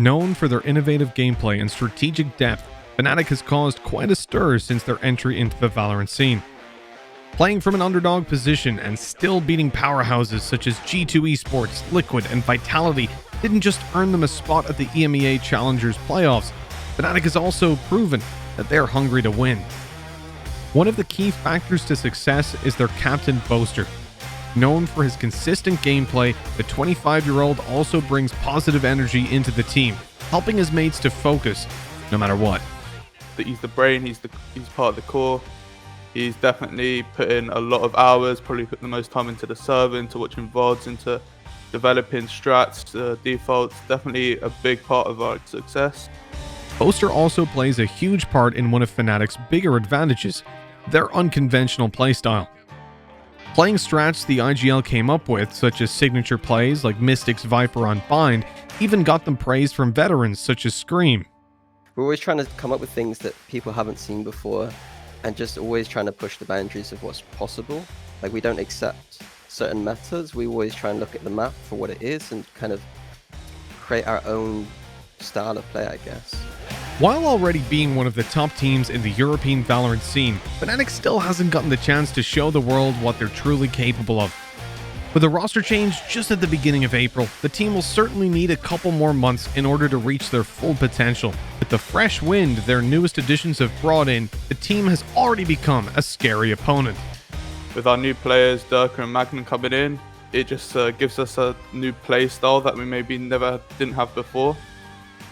Known for their innovative gameplay and strategic depth, Fnatic has caused quite a stir since their entry into the VALORANT scene. Playing from an underdog position and still beating powerhouses such as G2 Esports, Liquid, and Vitality didn't just earn them a spot at the EMEA Challengers Playoffs, Fnatic has also proven that they're hungry to win. One of the key factors to success is their captain Boaster. Known for his consistent gameplay, the 25-year-old also brings positive energy into the team, helping his mates to focus no matter what. He's the brain, he's part of the core. He's definitely put in a lot of hours, probably put the most time into the server, into watching VODs, into developing strats, defaults. Definitely a big part of our success. Boaster also plays a huge part in one of Fnatic's bigger advantages, their unconventional playstyle. Playing strats the IGL came up with, such as signature plays like Mystic's Viper on Bind, even got them praised from veterans such as Scream. We're always trying to come up with things that people haven't seen before, and just always trying to push the boundaries of what's possible. Like, we don't accept certain methods, we always try and look at the map for what it is and kind of create our own style of play, I guess. While already being one of the top teams in the European VALORANT scene, Fnatic still hasn't gotten the chance to show the world what they're truly capable of. With a roster change just at the beginning of April, the team will certainly need a couple more months in order to reach their full potential. With the fresh wind their newest additions have brought in, the team has already become a scary opponent. With our new players, Durka and Magnum coming in, it just gives us a new play style that we maybe didn't have before.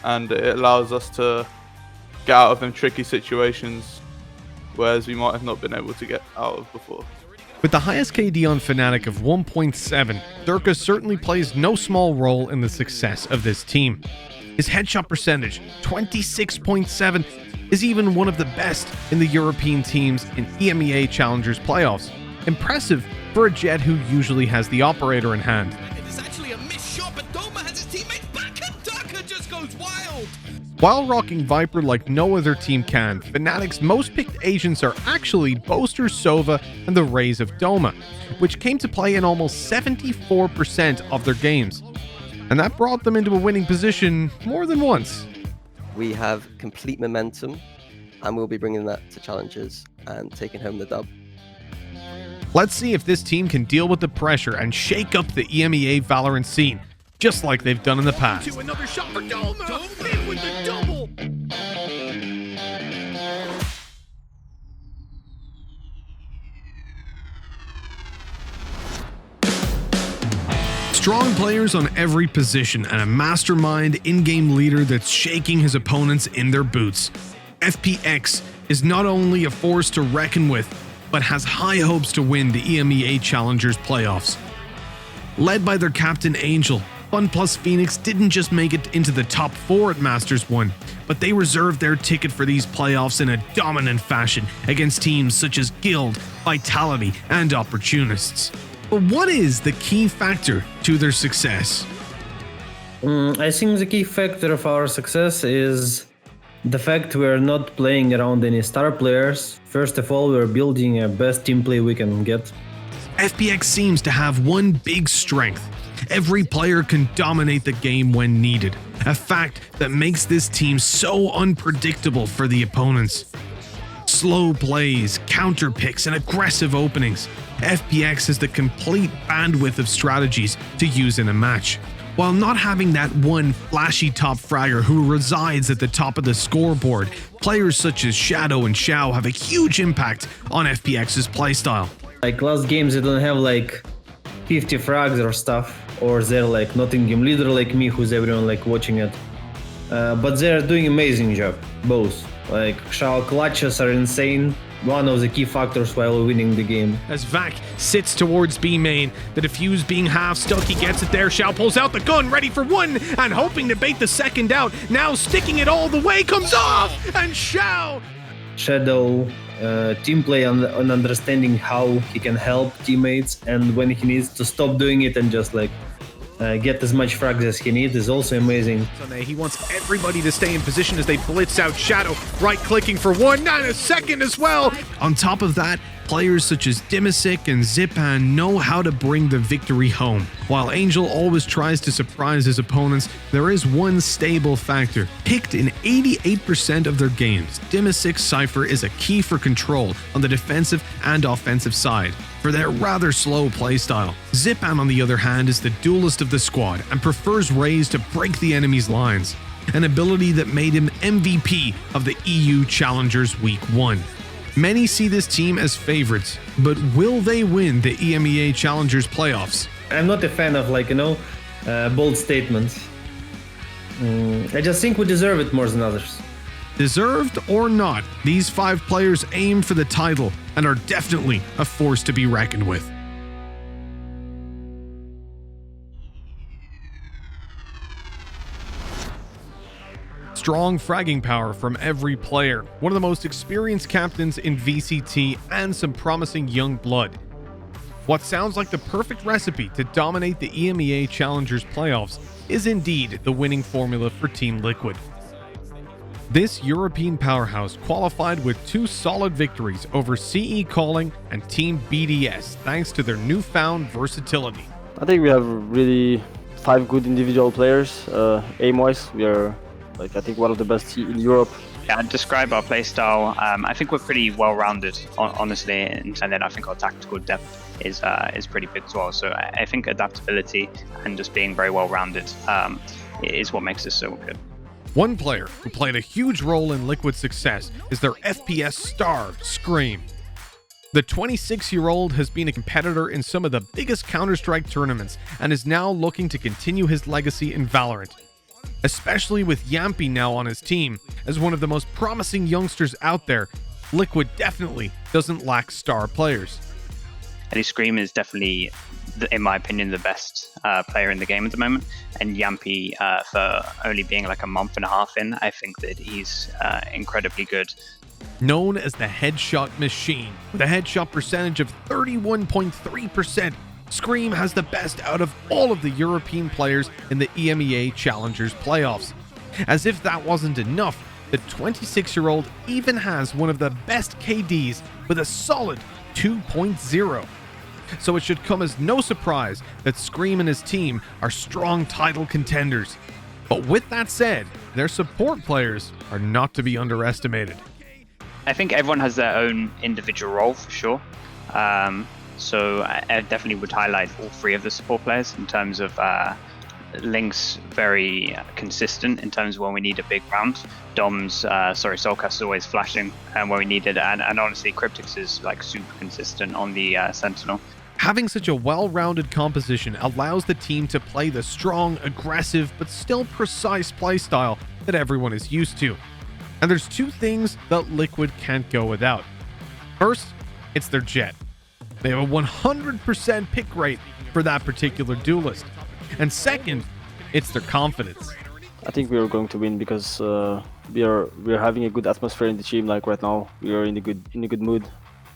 And it allows us to get out of them tricky situations, whereas we might have not been able to get out of before. With the highest KD on Fnatic of 1.7, Durka certainly plays no small role in the success of this team. His headshot percentage, 26.7, is even one of the best in the European teams in EMEA Challengers Playoffs. Impressive for a Jet who usually has the operator in hand. It is actually a missed shot, but Doma has his teammates back and Durka just goes wild. While rocking Viper like no other team can, Fnatic's most picked agents are actually Boaster, Sova, and the Rays of Doma, which came to play in almost 74% of their games. And that brought them into a winning position more than once. We have complete momentum, and we'll be bringing that to challenges and taking home the dub. Let's see if this team can deal with the pressure and shake up the EMEA VALORANT scene, just like they've done in the past. Another shot for Doma. Doma in with the double. Strong players on every position and a mastermind in-game leader that's shaking his opponents in their boots. FPX is not only a force to reckon with, but has high hopes to win the EMEA Challengers Playoffs. Led by their captain Angel, FunPlus Phoenix didn't just make it into the top 4 at Masters 1, but they reserved their ticket for these playoffs in a dominant fashion against teams such as Guild, Vitality, and Opportunists. But what is the key factor to their success? I think the key factor of our success is the fact we're not playing around any star players. First of all, we're building a best team play we can get. FPX seems to have one big strength. Every player can dominate the game when needed, a fact that makes this team so unpredictable for the opponents. Slow plays, counter picks, and aggressive openings. FPX has the complete bandwidth of strategies to use in a match. While not having that one flashy top fragger who resides at the top of the scoreboard, players such as Shadow and Xiao have a huge impact on FPX's playstyle. Like last games, they don't have like 50 frags or stuff, or they're like not in-game leader like me, who's everyone like watching it. But they're doing amazing job, both. Like Xiao clutches are insane. One of the key factors while winning the game. As Vac sits towards B main, the defuse being half stuck, he gets it there. Xiao pulls out the gun, ready for one, and hoping to bait the second out. Now sticking it all the way, comes off, and Xiao! Shadow, team play and understanding how he can help teammates, and when he needs to stop doing it and just like get as much frags as he needs is also amazing. He wants everybody to stay in position as they blitz out Shadow, right-clicking for one and a second as well. On top of that, Players such as Dimasic and Zipan know how to bring the victory home. While Angel always tries to surprise his opponents, there is one stable factor. Picked in 88% of their games, Dimasic's Cypher is a key for control on the defensive and offensive side for their rather slow playstyle. Zipan, on the other hand, is the duelist of the squad and prefers Raze to break the enemy's lines, an ability that made him MVP of the EU Challengers Week 1. Many see this team as favorites, but will they win the EMEA Challengers Playoffs? I'm not a fan of bold statements. I just think we deserve it more than others. Deserved or not, these 5 players aim for the title and are definitely a force to be reckoned with. Strong fragging power from every player, one of the most experienced captains in VCT, and some promising young blood. What sounds like the perfect recipe to dominate the EMEA Challengers Playoffs is indeed the winning formula for Team Liquid. This European powerhouse qualified with 2 solid victories over CE Calling and Team BDS thanks to their newfound versatility. I think we have really 5 good individual players. Aim-wise, we are I think one of the best in Europe. Yeah, I'd describe our playstyle. I think we're pretty well-rounded, honestly, and then I think our tactical depth is pretty big as well. So I think adaptability and just being very well-rounded is what makes us so good. One player who played a huge role in Liquid's success is their FPS star, Scream. The 26-year-old has been a competitor in some of the biggest Counter-Strike tournaments and is now looking to continue his legacy in VALORANT. Especially with Yampy now on his team, as one of the most promising youngsters out there, Liquid definitely doesn't lack star players. Eddie Scream is definitely, in my opinion, the best player in the game at the moment. And Yampy, for only being like a month and a half in, I think that he's incredibly good. Known as the headshot machine, with a headshot percentage of 31.3%, Scream has the best out of all of the European players in the EMEA Challengers Playoffs. As if that wasn't enough, the 26-year-old even has one of the best KDs with a solid 2.0. So it should come as no surprise that Scream and his team are strong title contenders. But with that said, their support players are not to be underestimated. I think everyone has their own individual role for sure. So I definitely would highlight all 3 of the support players in terms of Link's very consistent in terms of when we need a big round. Soulcast is always flashing when we need it, and honestly Cryptix is like super consistent on the Sentinel. Having such a well-rounded composition allows the team to play the strong, aggressive, but still precise playstyle that everyone is used to. And there's 2 things that Liquid can't go without. First, it's their Jet. They have a 100% pick rate for that particular duelist. And second, it's their confidence. I think we are going to win because we are having a good atmosphere in the team. Like right now, we are in a good mood.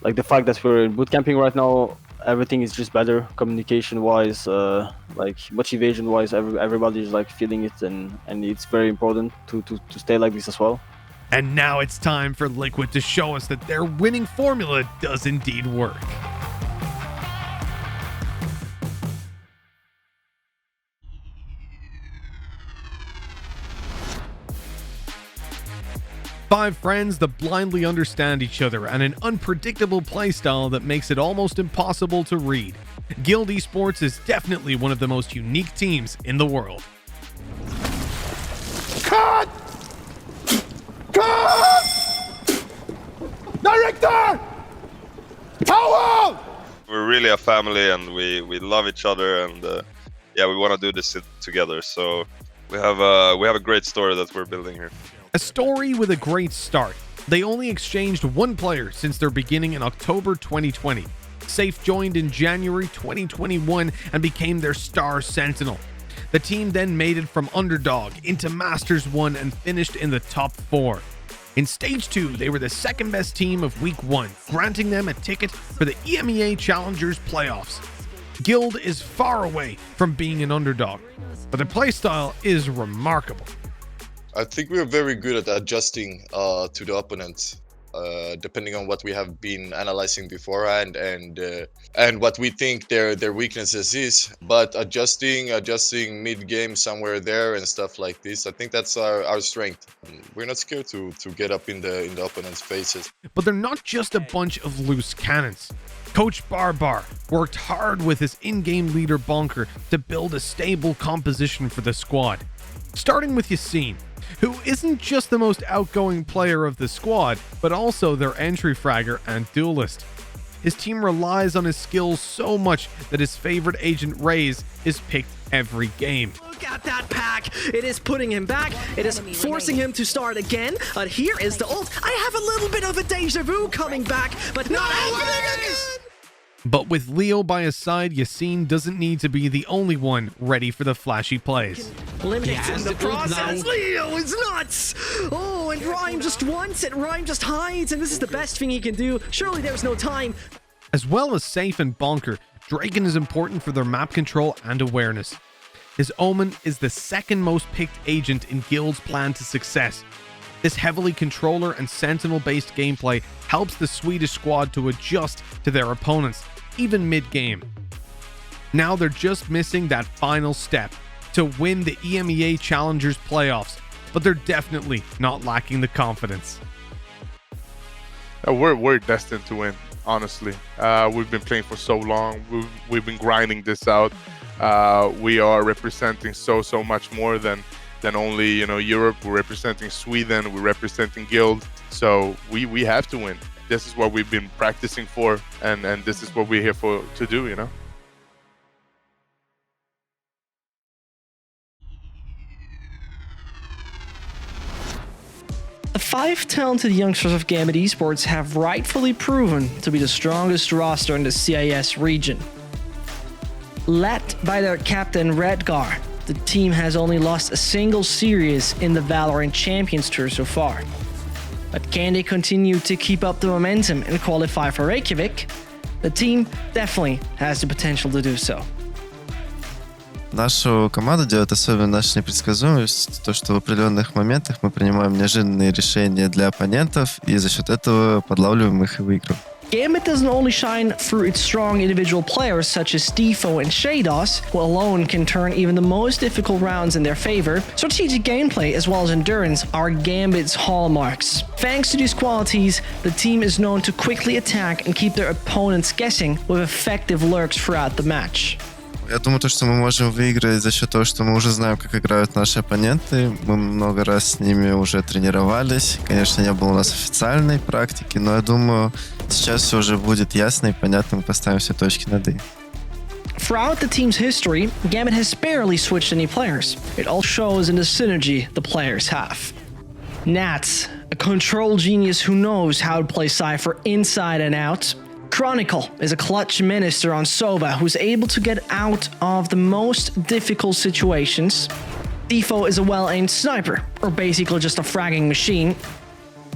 Like the fact that we're in boot camping right now, everything is just better. Communication wise, like motivation wise, everybody is like feeling it, and it's very important to stay like this as well. And now it's time for Liquid to show us that their winning formula does indeed work. Five friends that blindly understand each other and an unpredictable playstyle that makes it almost impossible to read. Guild Esports is definitely one of the most unique teams in the world. Cut! Cut! Director! Power! We're really a family and we love each other, and yeah, we want to do this together. So we have a great story that we're building here. A story with a great start. They only exchanged one player since their beginning in October 2020. Safe joined in January 2021 and became their star sentinel. The team then made it from underdog into Masters 1 and finished in the top 4. In Stage 2, they were the second best team of Week 1, granting them a ticket for the EMEA Challengers Playoffs. Guild is far away from being an underdog, but their playstyle is remarkable. I think we're very good at adjusting to the opponent. depending on what we have been analyzing beforehand and what we think their weaknesses is. But adjusting mid game somewhere there and stuff like this, I think that's our strength. We're not scared to get up in the opponent's faces. But they're not just a bunch of loose cannons. Coach Barbar worked hard with his in-game leader Bonker to build a stable composition for the squad. Starting with Yassine, who isn't just the most outgoing player of the squad, but also their entry fragger and duelist. His team relies on his skills so much that his favorite agent Raze is picked every game. Look at that pack. It is putting him back. It is forcing him to start again. But here is the ult. I have a little bit of a deja vu coming back, but not happening again. But with Leo by his side, Yassine doesn't need to be the only one ready for the flashy plays. Eliminates in the process. Leo is nuts. Oh, and Rhyme just wants it. Rhyme just hides, and this is the best thing he can do. Surely there's no time. As well as Safe and Bonker, Draken is important for their map control and awareness. His Omen is the second most picked agent in Guild's plan to success. This heavily controller and sentinel-based gameplay helps the Swedish squad to adjust to their opponents, even mid-game. Now they're just missing that final step to win the EMEA Challengers Playoffs, but they're definitely not lacking the confidence. We're destined to win, honestly. We've been playing for so long. We've been grinding this out. We are representing so much more than only Europe. We're representing Sweden. We're representing Guild. So we have to win. This is what we've been practicing for, and this is what we're here to do. The 5 talented youngsters of Gambit Esports have rightfully proven to be the strongest roster in the CIS region. Led by their captain Redgar, the team has only lost a single series in the VALORANT Champions Tour so far. But can they continue to keep up the momentum and qualify for Reykjavik? The team definitely has the potential to do so. Нашу команду делает особенно наша непредсказуемость, то, что в определенных моментах мы принимаем неожиданные решения для оппонентов и за счет этого подлавливаем их и выигрываем. Gambit doesn't only shine through its strong individual players such as Defo and Shados, who alone can turn even the most difficult rounds in their favor. Strategic gameplay as well as endurance are Gambit's hallmarks. Thanks to these qualities, the team is known to quickly attack and keep their opponents guessing with effective lurks throughout the match. Я думаю, то, что мы можем выиграть за счет того, что мы уже знаем, как играют наши оппоненты. Мы много раз с ними уже тренировались. Конечно, не было у нас официальной практики, но я думаю, сейчас все уже будет ясно и понятно, мы поставим все точки над «и». Throughout the team's history, Gambit has barely switched any players. It all shows in the synergy the players have. Nats, a control genius who knows how to play Cypher inside and out. Chronicle is a clutch minister on Sova who's able to get out of the most difficult situations. Defo is a well-aimed sniper, or basically just a fragging machine.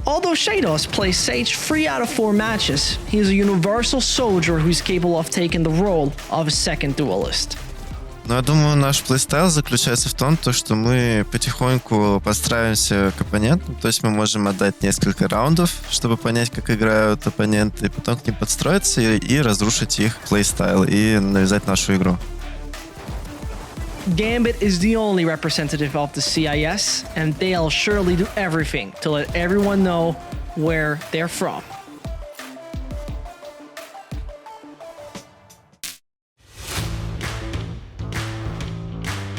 Although Shados plays Sage 3 out of 4 matches, he is a universal soldier who's capable of taking the role of a second duelist. Но я думаю, наш плейстайл заключается в том, что мы потихоньку подстраиваемся к оппонентам, то есть мы можем отдать несколько раундов, чтобы понять, как играют оппоненты, и потом к ним подстроиться и разрушить их плейстайл и навязать нашу игру. Gambit is the only representative of the CIS, and they'll surely do everything to let everyone know where they're from.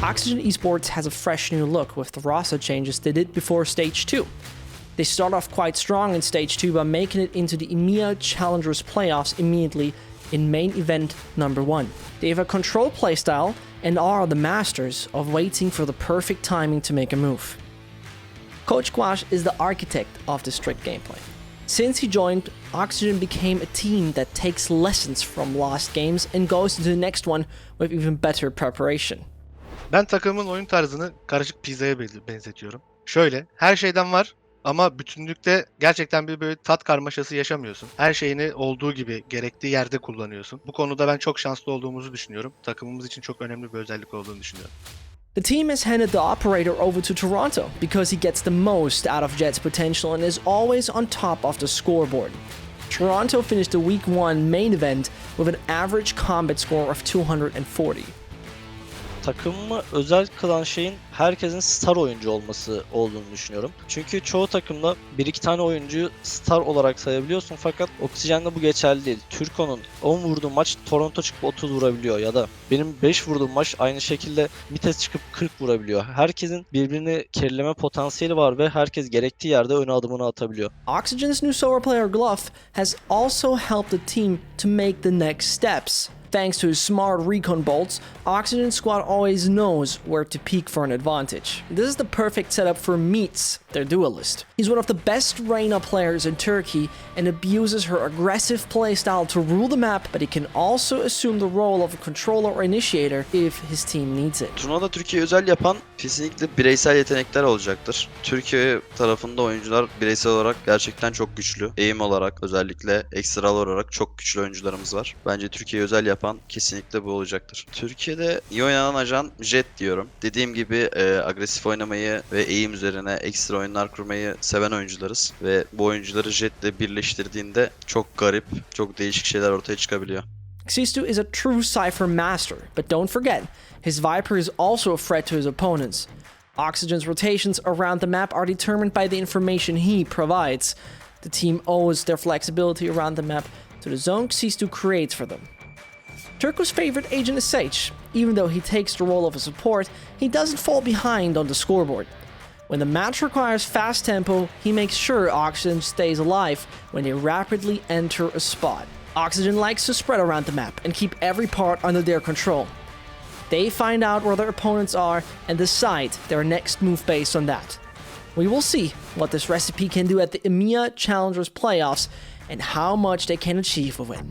Oxygen Esports has a fresh new look with the roster changes they did before Stage 2. They start off quite strong in Stage 2 by making it into the EMEA Challengers Playoffs immediately in main event number 1. They have a control playstyle and are the masters of waiting for the perfect timing to make a move. Coach Quash is the architect of this strict gameplay. Since he joined, Oxygen became a team that takes lessons from lost games and goes into the next one with even better preparation. Ben takımın oyun tarzını karışık pizzaya benzetiyorum. Şöyle, her şeyden var ama bütünlükte gerçekten bir böyle tat karmaşası yaşamıyorsun. Her şeyini olduğu gibi gerektiği yerde kullanıyorsun. Bu konuda ben çok şanslı olduğumuzu düşünüyorum. Takımımız için çok önemli bir özellik olduğunu düşünüyorum. The team has handed the operator over to Toronto because he gets the most out of Jet's potential and is always on top of the scoreboard. Toronto finished the Week 1 main event with an average combat score of 240. Takımımı özel kılan şeyin herkesin star oyuncu olması olduğunu düşünüyorum. Çünkü çoğu takımda 1-2 tane oyuncuyu star olarak sayabiliyorsun fakat Oxygen'de bu geçerli değil. Turco'nun 10 vurduğu maç Toronto çıkıp 30 vurabiliyor ya da benim 5 vurduğum maç aynı şekilde Mites çıkıp 40 vurabiliyor. Herkesin birbirini kerileme potansiyeli var ve herkes gerektiği yerde ön adımını atabiliyor. Oxygen's new solo player Gluff has also helped the team to make the next steps. Thanks to his smart recon bolts, Oxygen squad always knows where to peek for an advantage. This is the perfect setup for Meets, their duelist. He's one of the best Reyna players in Turkey and abuses her aggressive playstyle to rule the map, but he can also assume the role of a controller or initiator if his team needs it. Turnuvada Türkiye özel yapan kesinlikle bireysel yetenekler olacaktır. Türkiye tarafında oyuncular bireysel olarak gerçekten çok güçlü. Aim olarak özellikle ekstra olarak çok güçlü oyuncularımız var. Bence Türkiye'yi özel yapan kesinlikle bu olacaktır. Türkiye'de iyi oynanan ajan Jet diyorum. Dediğim gibi agresif oynamayı ve aim üzerine ekstra oyunlar kurmayı seven oyuncularız. Ve bu oyuncuları Jet'le birleştirdiğinde çok garip, çok değişik şeyler ortaya çıkabiliyor. Xistu is a true Cypher master, but don't forget, his Viper is also a threat to his opponents. Oxygen's rotations around the map are determined by the information he provides. The team owes their flexibility around the map to the zone Xistu creates for them. Turco's favorite agent is Sage. Even though he takes the role of a support, he doesn't fall behind on the scoreboard. When the match requires fast tempo, he makes sure Oxygen stays alive when they rapidly enter a spot. Oxygen likes to spread around the map and keep every part under their control. They find out where their opponents are and decide their next move based on that. We will see what this recipe can do at the EMEA Challengers Playoffs and how much they can achieve with it.